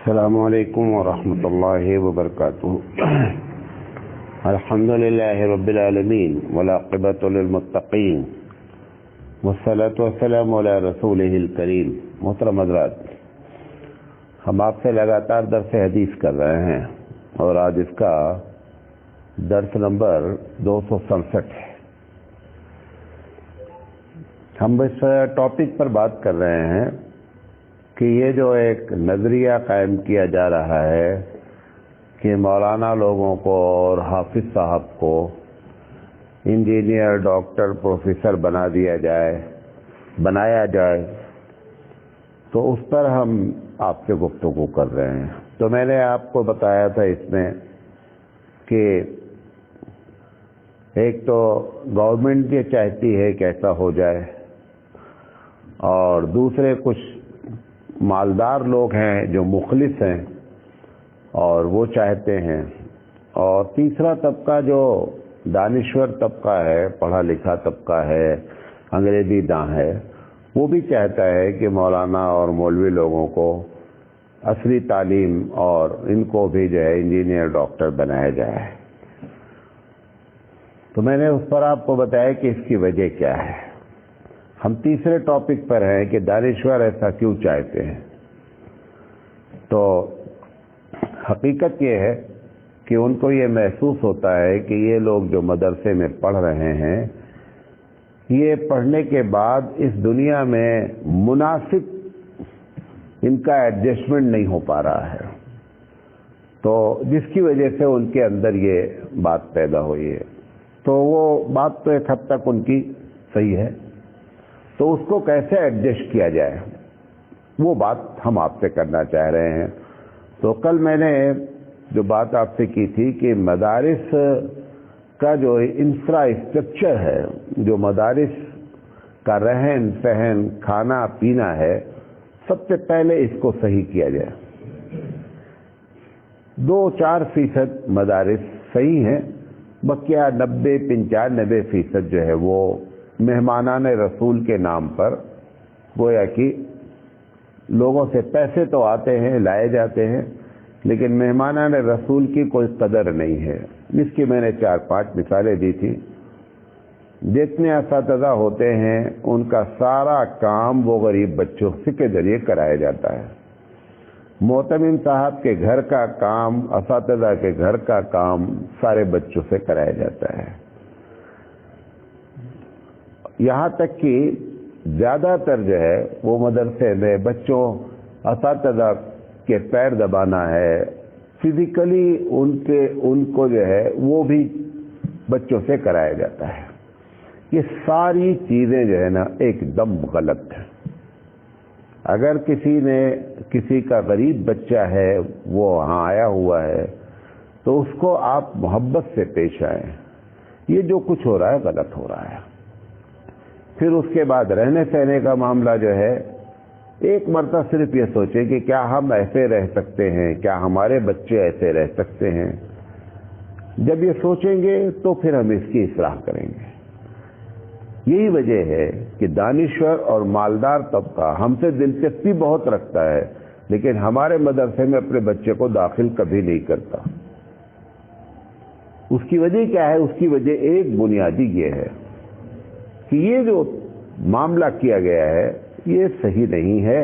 السلام علیکم ورحمۃ اللہ وبرکاتہ۔ الحمد للہ رب العالمین والعاقبۃ للمتقین والصلاۃ والسلام علی رسولہ الکریم۔ محترم حضرات، ہم آپ سے لگاتار درس حدیث کر رہے ہیں اور آج اس کا درس نمبر 267 ہے۔ ہم اس ٹاپک پر بات کر رہے ہیں کہ یہ جو ایک نظریہ قائم کیا جا رہا ہے کہ مولانا لوگوں کو اور حافظ صاحب کو انجینئر، ڈاکٹر، پروفیسر بنایا جائے، تو اس پر ہم آپ سے گفتگو کر رہے ہیں۔ تو میں نے آپ کو بتایا تھا اس میں کہ ایک تو گورنمنٹ یہ چاہتی ہے کہ ایسا ہو جائے، اور دوسرے کچھ مالدار لوگ ہیں جو مخلص ہیں اور وہ چاہتے ہیں، اور تیسرا طبقہ جو دانشور طبقہ ہے، پڑھا لکھا طبقہ ہے، انگریزی داں ہے، وہ بھی چاہتا ہے کہ مولانا اور مولوی لوگوں کو عصری تعلیم اور ان کو بھی جو ہے انجینئر، ڈاکٹر بنایا جائے۔ تو میں نے اس پر آپ کو بتایا کہ اس کی وجہ کیا ہے۔ ہم تیسرے ٹاپک پر ہیں کہ دانشور ایسا کیوں چاہتے ہیں۔ تو حقیقت یہ ہے کہ ان کو یہ محسوس ہوتا ہے کہ یہ لوگ جو مدرسے میں پڑھ رہے ہیں، یہ پڑھنے کے بعد اس دنیا میں مناسب ان کا ایڈجسٹمنٹ نہیں ہو پا رہا ہے، تو جس کی وجہ سے ان کے اندر یہ بات پیدا ہوئی ہے۔ تو وہ بات تو ایک حد تک ان کی صحیح ہے، تو اس کو کیسے ایڈجسٹ کیا جائے، وہ بات ہم آپ سے کرنا چاہ رہے ہیں۔ تو کل میں نے جو بات آپ سے کی تھی کہ مدارس کا جو انفراسٹرکچر ہے، جو مدارس کا رہن سہن، کھانا پینا ہے، سب سے پہلے اس کو صحیح کیا جائے۔ 2-4% مدارس صحیح ہیں، بقیہ 90-95% جو ہے وہ مہمانان رسول کے نام پر گویا کہ لوگوں سے پیسے تو آتے ہیں، لائے جاتے ہیں، لیکن مہمانان رسول کی کوئی قدر نہیں ہے۔ جس کی میں نے 4-5 مثالیں دی تھی۔ جتنے اساتذہ ہوتے ہیں ان کا سارا کام وہ غریب بچوں کے ذریعے کرایا جاتا ہے۔ معتمم صاحب کے گھر کا کام، اساتذہ کے گھر کا کام سارے بچوں سے کرایا جاتا ہے۔ یہاں تک کہ زیادہ تر جو ہے وہ مدرسے میں بچوں، اساتذہ کے پیر دبانا ہے، فزیکلی ان کو جو ہے وہ بھی بچوں سے کرایا جاتا ہے۔ یہ ساری چیزیں جو ہے نا ایک دم غلط ہے۔ اگر کسی کا غریب بچہ ہے، وہ وہاں آیا ہوا ہے، تو اس کو آپ محبت سے پیش آئیں۔ یہ جو کچھ ہو رہا ہے غلط ہو رہا ہے۔ پھر اس کے بعد رہنے سہنے کا معاملہ جو ہے، ایک مرتبہ صرف یہ سوچیں کہ کیا ہم ایسے رہ سکتے ہیں، کیا ہمارے بچے ایسے رہ سکتے ہیں۔ جب یہ سوچیں گے تو پھر ہم اس کی اصلاح کریں گے۔ یہی وجہ ہے کہ دانشور اور مالدار طبقہ ہم سے دلچسپی بہت رکھتا ہے، لیکن ہمارے مدرسے میں اپنے بچے کو داخل کبھی نہیں کرتا۔ اس کی وجہ کیا ہے؟ اس کی وجہ ایک بنیادی یہ ہے کہ یہ جو معاملہ کیا گیا ہے یہ صحیح نہیں ہے۔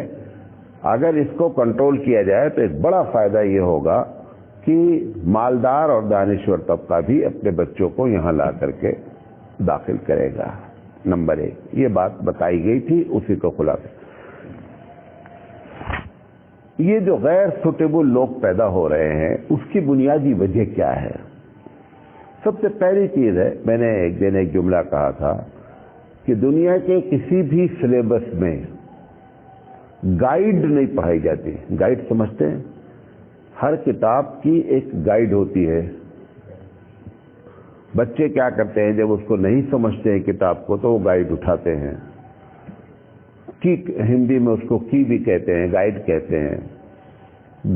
اگر اس کو کنٹرول کیا جائے تو ایک بڑا فائدہ یہ ہوگا کہ مالدار اور دانشور طبقہ بھی اپنے بچوں کو یہاں لا کر کے داخل کرے گا۔ نمبر 1 یہ بات بتائی گئی تھی، اسی کو خلاصہ۔ یہ جو غیر سوٹیبل لوگ پیدا ہو رہے ہیں، اس کی بنیادی وجہ کیا ہے؟ سب سے پہلی چیز ہے، میں نے ایک دن ایک جملہ کہا تھا کہ دنیا کے کسی بھی سلیبس میں گائیڈ نہیں پڑھائی جاتی۔ گائیڈ سمجھتے ہیں؟ ہر کتاب کی ایک گائیڈ ہوتی ہے۔ بچے کیا کرتے ہیں، جب اس کو نہیں سمجھتے ہیں کتاب کو، تو وہ گائیڈ اٹھاتے ہیں۔ کی ہندی میں اس کو کی بھی کہتے ہیں، گائیڈ کہتے ہیں۔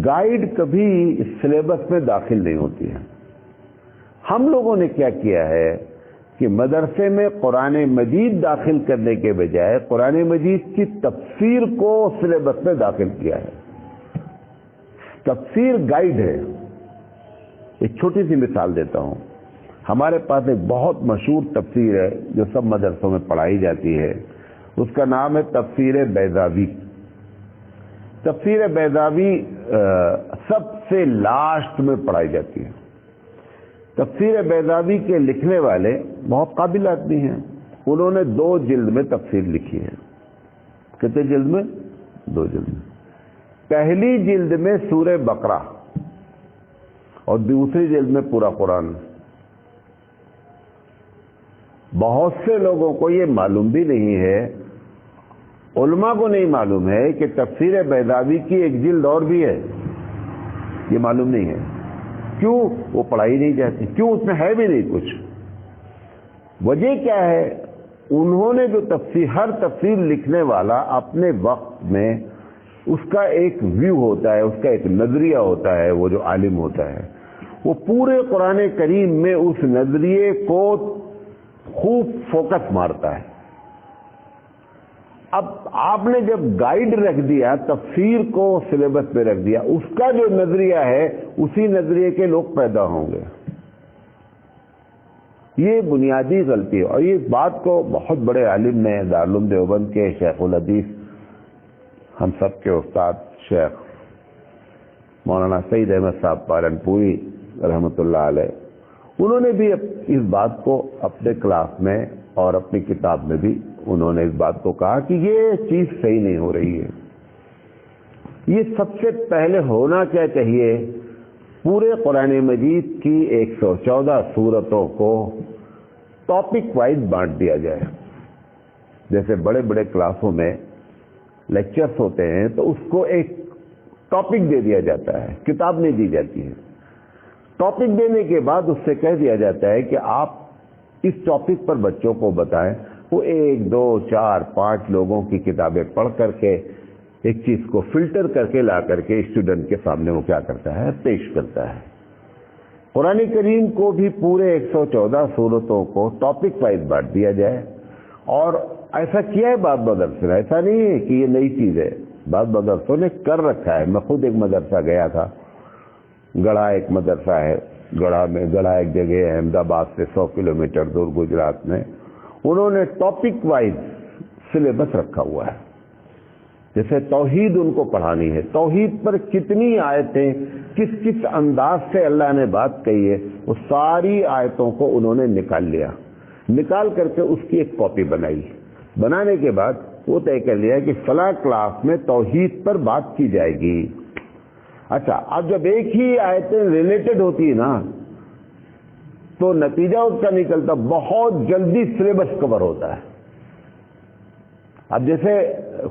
گائیڈ کبھی سلیبس میں داخل نہیں ہوتی ہے۔ ہم لوگوں نے کیا کیا ہے کہ مدرسے میں قرآن مجید داخل کرنے کے بجائے قرآن مجید کی تفسیر کو سلیبس میں داخل کیا ہے۔ تفسیر گائیڈ ہے. ایک چھوٹی سی مثال دیتا ہوں. ہمارے پاس ایک بہت مشہور تفسیر ہے جو سب مدرسوں میں پڑھائی جاتی ہے. اس کا نام ہے تفسیر بیضاوی. تفسیر بیضاوی سب سے لاسٹ میں پڑھائی جاتی ہے. تفسیر بیضاوی کے لکھنے والے بہت قابل آدمی ہیں. انہوں نے 2 جلد میں تفسیر لکھی ہے. کتنے جلد میں؟ 2 جلد میں. پہلی جلد میں سورہ بقرہ اور دوسری جلد میں پورا قرآن. بہت سے لوگوں کو یہ معلوم بھی نہیں ہے، علماء کو نہیں معلوم ہے کہ تفسیر بیضاوی کی ایک جلد اور بھی ہے. یہ معلوم نہیں ہے. کیوں؟ وہ پڑھائی نہیں جاتی. کیوں؟ اس میں ہے بھی نہیں کچھ. وجہ کیا ہے؟ انہوں نے جو ہر تفسیر لکھنے والا اپنے وقت میں اس کا ایک ویو ہوتا ہے، اس کا ایک نظریہ ہوتا ہے. وہ جو عالم ہوتا ہے وہ پورے قرآن کریم میں اس نظریے کو خوب فوکس مارتا ہے. اب آپ نے جب گائیڈ رکھ دیا، تفسیر کو سلیبس پہ رکھ دیا، اس کا جو نظریہ ہے اسی نظریے کے لوگ پیدا ہوں گے. یہ بنیادی غلطی ہے. اور اس بات کو بہت بڑے عالم نے دارالعلوم دیوبند کے شیخ الحدیث، ہم سب کے استاد شیخ مولانا سعید احمد صاحب پالنپوری رحمۃ اللہ علیہ، انہوں نے بھی اس بات کو اپنے کلاس میں اور اپنی کتاب میں بھی انہوں نے اس بات کو کہا کہ یہ چیز صحیح نہیں ہو رہی ہے. یہ سب سے پہلے ہونا کیا چاہیے؟ پورے قرآن مجید کی 114 سورتوں کو ٹاپک وائز بانٹ دیا جائے. جیسے بڑے بڑے کلاسوں میں لیکچرز ہوتے ہیں تو اس کو ایک ٹاپک دے دیا جاتا ہے، کتاب نہیں دی جاتی ہے. ٹاپک دینے کے بعد اس سے کہہ دیا جاتا ہے کہ آپ اس ٹاپک پر بچوں کو بتائیں. وہ 1 2 4 5 لوگوں کی کتابیں پڑھ کر کے ایک چیز کو فلٹر کر کے لا کر کے اسٹوڈنٹ کے سامنے وہ کیا کرتا ہے؟ پیش کرتا ہے. قرآن کریم کو بھی پورے 114 سورتوں کو ٹاپک وائز بانٹ دیا جائے. اور ایسا کیا ہے بعض مدرسوں نے، ایسا نہیں ہے کہ یہ نئی چیز ہے، بعض مدرسوں نے کر رکھا ہے. میں خود ایک مدرسہ گیا تھا، گڑھا ایک مدرسہ ہے، گڑھا ایک جگہ ہے احمد آباد سے 100 کلومیٹر دور گجرات میں. انہوں نے ٹاپک وائز سلیبس رکھا ہوا ہے. جیسے توحید ان کو پڑھانی ہے، توحید پر کتنی آیتیں کس کس انداز سے اللہ نے بات کہی ہے، وہ ساری آیتوں کو انہوں نے نکال لیا. نکال کر کے اس کی ایک کاپی بنائی. بنانے کے بعد وہ طے کر لیا کہ فلاں کلاس میں توحید پر بات کی جائے گی. اچھا، اب جب ایک ہی آیتیں ریلیٹڈ ہوتی ہے نا تو نتیجہ اس کا نکلتا بہت جلدی سلیبس کور ہوتا ہے. اب جیسے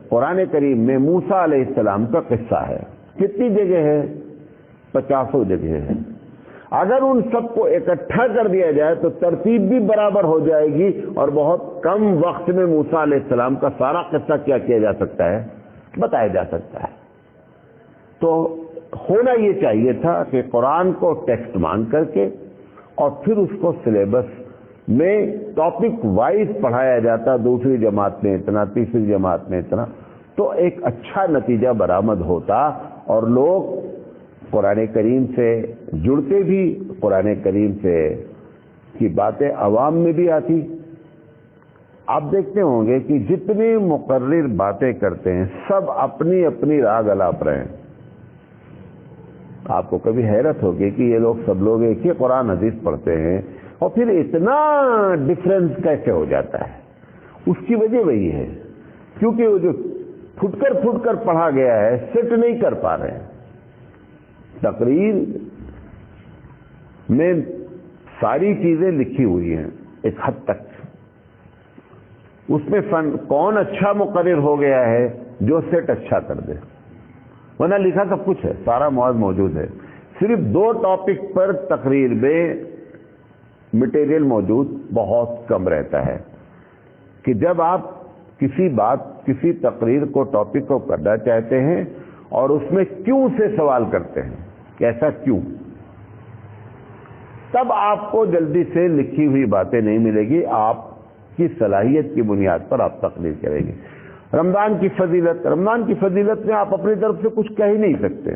قرآن کریم میں موسیٰ علیہ السلام کا قصہ ہے، کتنی جگہ ہے؟ 50 جگہ ہے. اگر ان سب کو اکٹھا کر دیا جائے تو ترتیب بھی برابر ہو جائے گی اور بہت کم وقت میں موسیٰ علیہ السلام کا سارا قصہ کیا جا سکتا ہے؟ بتایا جا سکتا ہے. تو ہونا یہ چاہیے تھا کہ قرآن کو ٹیکسٹ مان کر کے اور پھر اس کو سلیبس میں ٹاپک وائز پڑھایا جاتا. دوسری جماعت میں اتنا، تیسری جماعت میں اتنا، تو ایک اچھا نتیجہ برآمد ہوتا اور لوگ قرآن کریم سے جڑتے بھی، قرآن کریم سے کی باتیں عوام میں بھی آتی. آپ دیکھتے ہوں گے کہ جتنے مقرر باتیں کرتے ہیں سب اپنی اپنی راگ الاپ رہے ہیں. آپ کو کبھی حیرت ہوگی کہ یہ لوگ سب لوگ ایک ہی قرآن حدیث پڑھتے ہیں اور پھر اتنا ڈفرینس کیسے ہو جاتا ہے؟ اس کی وجہ وہی ہے کیونکہ وہ جو پھٹ کر پڑھا گیا ہے سیٹ نہیں کر پا رہے ہیں. تقریر میں ساری چیزیں لکھی ہوئی ہیں ایک حد تک، اس میں کون اچھا مقرر ہو گیا ہے جو سیٹ اچھا کر دے، ورنہ لکھا سب کچھ ہے، سارا مواد موجود ہے. صرف 2 ٹاپک پر تقریر میں مٹیریل موجود بہت کم رہتا ہے کہ جب آپ کسی تقریر کو ٹاپک کو کرنا چاہتے ہیں اور اس میں کیوں سے سوال کرتے ہیں کہ ایسا کیوں، تب آپ کو جلدی سے لکھی ہوئی باتیں نہیں ملے گی. آپ کی صلاحیت کی بنیاد پر آپ تقریر کریں گے. رمضان کی فضیلت میں آپ اپنی طرف سے کچھ کہہ ہی نہیں سکتے.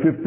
5th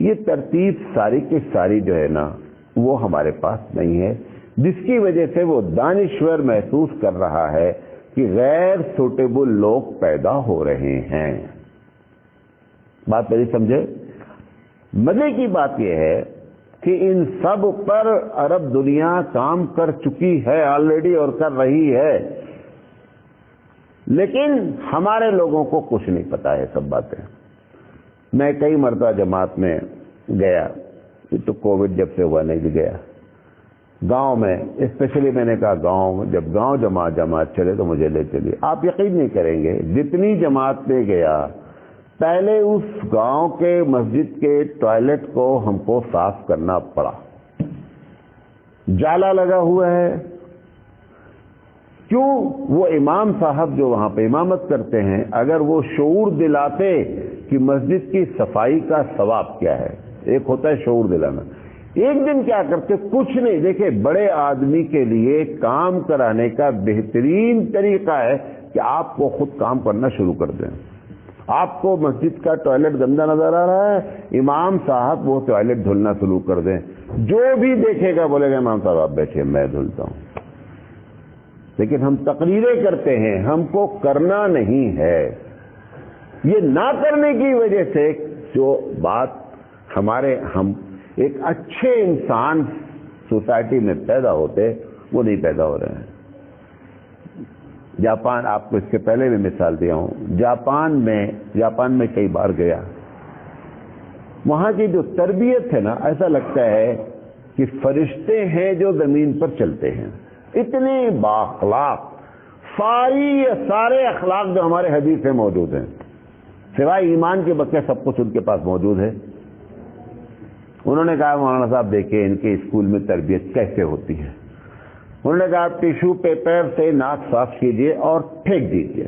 یہ ترتیب ساری کی ساری جو ہے نا وہ ہمارے پاس نہیں ہے، جس کی وجہ سے وہ دانشور محسوس کر رہا ہے کہ غیر سوٹیبل لوگ پیدا ہو رہے ہیں۔ بات میری سمجھے؟ مزے کی بات یہ ہے کہ ان سب پر عرب دنیا کام کر چکی ہے آلریڈی اور کر رہی ہے، لیکن ہمارے لوگوں کو کچھ نہیں پتا ہے سب باتیں۔ میں کئی مرتبہ جماعت میں گیا، تو کووڈ جب سے ہوا نہیں بھی گیا، گاؤں میں اسپیشلی میں نے کہا گاؤں، جب گاؤں جماعت چلے تو مجھے لے چلیے۔ آپ یقین نہیں کریں گے، جتنی جماعت میں گیا پہلے اس گاؤں کے مسجد کے ٹوائلٹ کو ہم کو صاف کرنا پڑا، جالا لگا ہوا ہے۔ کیوں؟ وہ امام صاحب جو وہاں پہ امامت کرتے ہیں، اگر وہ شعور دلاتے کہ مسجد کی صفائی کا ثواب کیا ہے، ایک ہوتا ہے شعور دلانا، ایک دن کیا کرتے؟ کچھ نہیں۔ دیکھیں، بڑے آدمی کے لیے کام کرانے کا بہترین طریقہ ہے کہ آپ کو خود کام کرنا شروع کر دیں۔ آپ کو مسجد کا ٹوائلٹ گندا نظر آ رہا ہے، امام صاحب وہ ٹوائلٹ دھلنا شروع کر دیں۔ جو بھی دیکھے گا بولے گا امام صاحب آپ بیٹھے، میں دھلتا ہوں۔ لیکن ہم تقریریں کرتے ہیں، ہم کو کرنا نہیں ہے۔ یہ نہ کرنے کی وجہ سے جو بات ہم ایک اچھے انسان سوسائٹی میں پیدا ہوتے، وہ نہیں پیدا ہو رہے ہیں۔ جاپان، آپ کو اس کے پہلے بھی مثال دیا ہوں، جاپان میں کئی بار گیا، وہاں کی جو تربیت ہے نا، ایسا لگتا ہے کہ فرشتے ہیں جو زمین پر چلتے ہیں، اتنے بااخلاق، سارے اخلاق جو ہمارے حدیث میں موجود ہیں، سوائے ایمان کے بقیہ سب کچھ ان کے پاس موجود ہے۔ انہوں نے کہا مولانا صاحب دیکھیں ان کے اسکول میں تربیت کیسے ہوتی ہے۔ انہوں نے کہا ٹیشو پیپر سے ناک صاف کیجئے اور پھینک دیجئے۔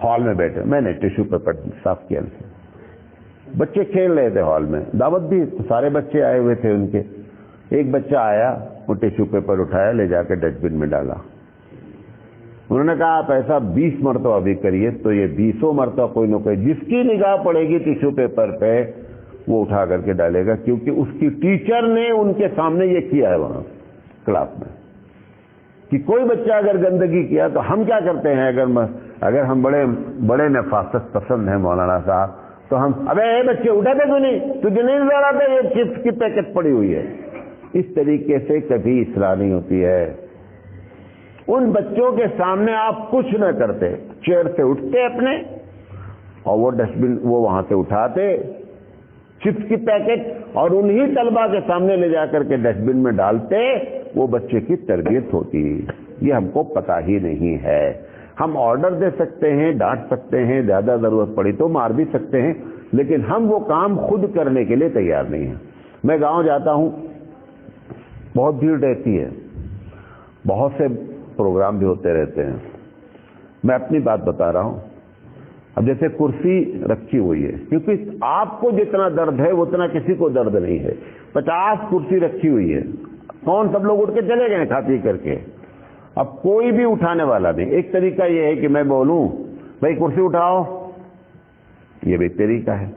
ہال میں بیٹھے، میں نے ٹیشو پیپر صاف کیا، بچے کھیل رہے تھے ہال میں، دعوت بھی سارے بچے آئے ہوئے تھے ان کے۔ ایک بچہ آیا، وہ ٹیشو پیپر اٹھایا، لے جا کے ڈسٹ بن میں ڈالا۔ انہوں نے کہا آپ ایسا 20 مرتبہ بھی کریے تو یہ 20 مرتبہ کوئی نہ کوئی جس کی نگاہ پڑے گی ٹیشو پیپر پہ وہ اٹھا کر کے ڈالے گا، کیونکہ اس کی ٹیچر نے ان کے سامنے یہ کیا ہے وہاں کلاس میں۔ کہ کوئی بچہ اگر گندگی کیا تو ہم کیا کرتے ہیں، اگر ہم بڑے نفاست پسند ہیں مولانا صاحب، تو ہم ابے بچے اٹھاتے تو نہیں، تجھے نہیں نظر آتا یہ چپس کی پیکٹ پڑی ہوئی ہے۔ اس طریقے سے کبھی اصلاح نہیں ہوتی ہے۔ ان بچوں کے سامنے آپ کچھ نہ کرتے، چیئر سے اٹھتے اپنے اور وہ ڈسٹ بن وہ وہاں سے اٹھاتے چپس کی پیکٹ اور انہی طلبہ کے سامنے لے جا کر کے ڈسٹ بن میں ڈالتے، وہ بچے کی تربیت ہوتی۔ یہ ہم کو پتا ہی نہیں ہے۔ ہم آرڈر دے سکتے ہیں، ڈانٹ سکتے ہیں، زیادہ ضرورت پڑی تو مار بھی سکتے ہیں، لیکن ہم وہ کام خود کرنے کے لیے تیار نہیں ہیں۔ میں گاؤں جاتا ہوں، بہت بھیڑ رہتی ہے، بہت سے پروگرام بھی ہوتے رہتے ہیں۔ میں اپنی بات بتا رہا ہوں، اب جیسے کرسی رکھی ہوئی ہے، کیونکہ آپ کو جتنا درد ہے اتنا کسی کو درد نہیں ہے، 50 کرسی رکھی ہوئی ہے، کون سب لوگ اٹھ کے چلے گئے کھا پی کر کے، اب کوئی بھی اٹھانے والا نہیں۔ ایک طریقہ یہ ہے کہ میں بولوں بھائی کرسی اٹھاؤ، یہ بھی طریقہ ہے۔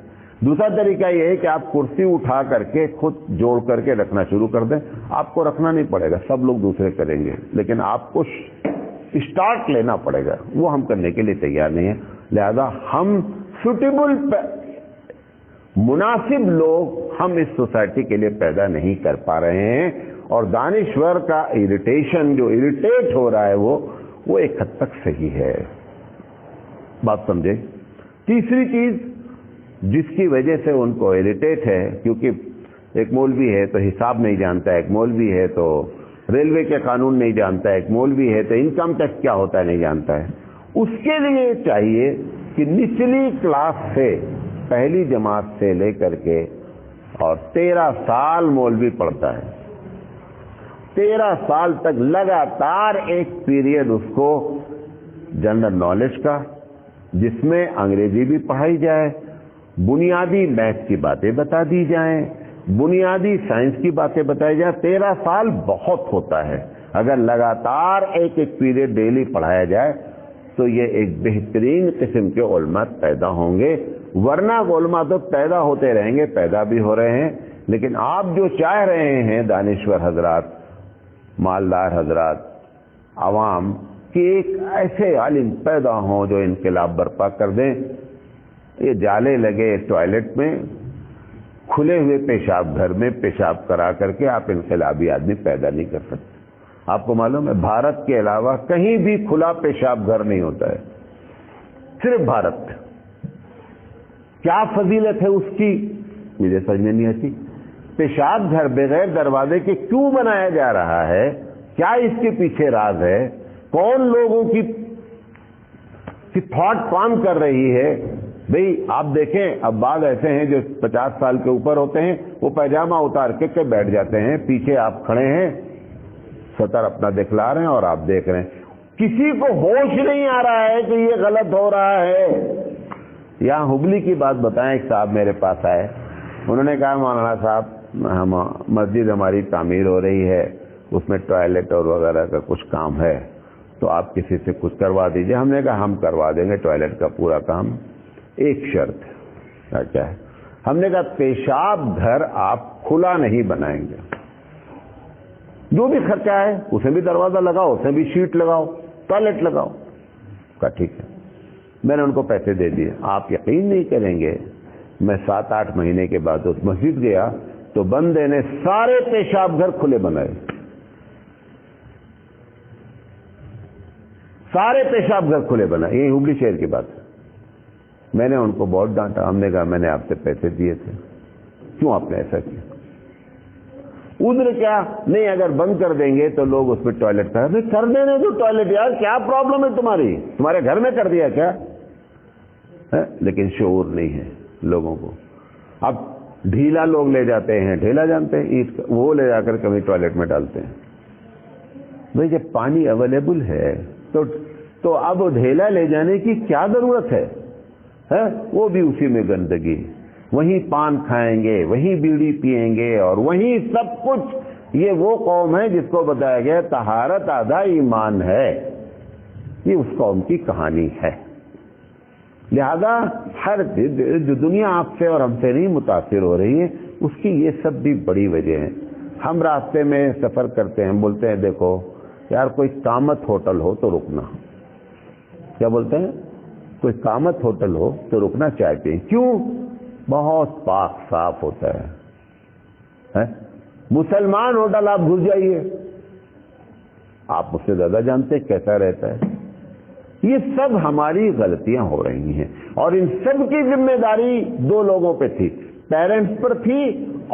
دوسرا طریقہ یہ ہے کہ آپ کرسی اٹھا کر کے خود جوڑ کر کے رکھنا شروع کر دیں، آپ کو رکھنا نہیں پڑے گا، سب لوگ دوسرے کریں گے، لیکن آپ کو اسٹارٹ لینا پڑے گا، وہ ہم کرنے کے لیے تیار نہیں ہیں۔ لہذا ہم سوٹیبل مناسب لوگ ہم اس سوسائٹی کے لیے پیدا نہیں کر پا رہے ہیں، اور دانشور کا اریٹیشن جو اریٹیٹ ہو رہا ہے وہ ایک حد تک صحیح ہے۔ بات سمجھے؟ تیسری چیز جس کی وجہ سے ان کو اریٹیٹ ہے، کیونکہ ایک مولوی ہے تو حساب نہیں جانتا ہے، ایک مولوی ہے تو ریلوے کے قانون نہیں جانتا ہے، ایک مولوی ہے تو انکم ٹیکس کیا ہوتا ہے نہیں جانتا ہے۔ اس کے لیے چاہیے کہ نچلی کلاس سے، پہلی جماعت سے لے کر کے، اور 13 سال مولوی پڑھتا ہے، 13 سال تک لگاتار ایک پیریڈ اس کو جنرل نالج کا، جس میں انگریزی بھی پڑھائی جائے، بنیادی میتھ کی باتیں بتا دی جائیں، بنیادی سائنس کی باتیں بتائی جائیں۔ 13 سال بہت ہوتا ہے، اگر لگاتار ایک پیریڈ ڈیلی پڑھایا جائے تو یہ ایک بہترین قسم کے علماء پیدا ہوں گے. ورنہ علماء تو پیدا ہوتے رہیں گے، پیدا بھی ہو رہے ہیں، لیکن آپ جو چاہ رہے ہیں دانشور حضرات، مالدار حضرات، عوام، کہ ایک ایسے عالم پیدا ہوں جو انقلاب برپا کر دیں. یہ جالے لگے ٹوائلٹ میں، کھلے ہوئے پیشاب گھر میں پیشاب کرا کر کے آپ انقلابی آدمی پیدا نہیں کر سکتے. آپ کو معلوم ہے بھارت کے علاوہ کہیں بھی کھلا پیشاب گھر نہیں ہوتا ہے، صرف بھارت میں. کیا فضیلت ہے اس کی مجھے سمجھ میں نہیں آتی. پیشاب گھر بغیر دروازے کے کیوں بنایا جا رہا ہے؟ کیا اس کے پیچھے راز ہے؟ کون لوگوں کی تھاٹ کام کر رہی ہے؟ بھئی آپ دیکھیں، اب بعض ایسے ہیں جو 50 سال کے اوپر ہوتے ہیں، وہ پیجامہ اتار کے بیٹھ جاتے ہیں، پیچھے آپ کھڑے ہیں، سطر اپنا دکھلا رہے ہیں اور آپ دیکھ رہے ہیں. کسی کو ہوش نہیں آ رہا ہے کہ یہ غلط ہو رہا ہے. یہاں ہبلی کی بات بتائیں. ایک صاحب میرے پاس آئے، انہوں نے کہا مولانا صاحب مسجد ہماری تعمیر ہو رہی ہے، اس میں ٹوائلٹ اور وغیرہ کا کچھ کام ہے، تو آپ کسی سے کچھ کروا دیجئے. ہم نے کہا ہم کروا دیں گے ٹوائلٹ کا پورا کام، ایک شرط ہے. کیا ہے؟ ہم نے کہا پیشاب گھر آپ کھلا نہیں بنائیں گے، جو بھی خرچہ ہے اسے بھی دروازہ لگاؤ، اسے بھی شیٹ لگاؤ، ٹوائلٹ لگاؤ. کہا ٹھیک ہے. میں نے ان کو پیسے دے دیے. آپ یقین نہیں کریں گے، میں 7-8 مہینے کے بعد اس مسجد گیا تو بندے نے سارے پیشاب گھر کھلے بنائے، سارے پیشاب گھر کھلے بنائے. یہ ہبلی شہر کی بات ہے. میں نے ان کو بہت ڈانٹا. ہم نے کہا میں نے آپ سے پیسے دیے تھے، کیوں آپ نے ایسا کیا؟ ادھر کیا نہیں، اگر بند کر دیں گے تو لوگ اس پہ ٹوائلٹ کر دینے دو ٹوائلٹ. یار کیا پرابلم ہے تمہاری؟ تمہارے گھر میں کر دیا کیا؟ لیکن شعور نہیں ہے لوگوں کو. اب ڈھیلا لوگ لے جاتے ہیں، ڈھیلا جانتے ہیں اینٹ کا، وہ لے جا کر کبھی ٹوائلٹ میں ڈالتے ہیں. بھئی جب پانی اویلیبل ہے تو اب ڈھیلا لے جانے کی کیا ضرورت ہے؟ وہ بھی اسی میں گندگی، وہیں پان کھائیں گے، وہیں بیڑی پیئیں گے اور وہیں سب کچھ. یہ وہ قوم ہے جس کو بتایا گیا طہارت آدھا ایمان ہے. یہ اس قوم کی کہانی ہے. لہذا ہر جو دنیا آپ سے اور ہم سے نہیں متاثر ہو رہی ہے، اس کی یہ سب بھی بڑی وجہ ہے. ہم راستے میں سفر کرتے ہیں، بولتے ہیں دیکھو یار کوئی کامت ہوٹل ہو تو رکنا. کیا بولتے ہیں؟ کوئی کامت ہوٹل ہو تو رکنا چاہتے ہیں. کیوں؟ بہت پاک صاف ہوتا ہے. مسلمان ہوٹل آپ گھس جائیے، آپ مجھ سے زیادہ جانتے ہیں کیسا رہتا ہے. یہ سب ہماری غلطیاں ہو رہی ہیں، اور ان سب کی ذمہ داری دو لوگوں پہ تھی، پیرنٹس پر تھی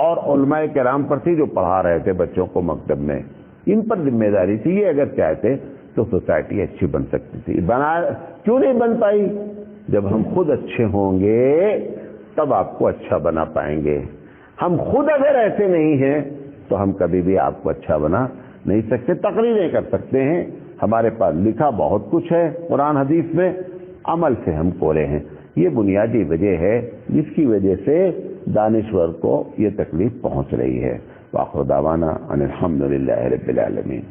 اور علماء کرام پر تھی جو پڑھا رہے تھے بچوں کو مکتب میں. ان پر ذمہ داری تھی. یہ اگر چاہتے تو سوسائٹی اچھی بن سکتی تھی. کیوں نہیں بن پائی؟ جب ہم خود اچھے ہوں گے تب آپ کو اچھا بنا پائیں گے. ہم خود اگر ایسے نہیں ہیں تو ہم کبھی بھی آپ کو اچھا بنا نہیں سکتے. تقریریں کر سکتے ہیں، ہمارے پاس لکھا بہت کچھ ہے قرآن حدیث میں، عمل سے ہم کورے ہیں. یہ بنیادی وجہ ہے جس کی وجہ سے دانشور کو یہ تکلیف پہنچ رہی ہے. وآخر دعوانا ان الحمدللہ رب العالمین.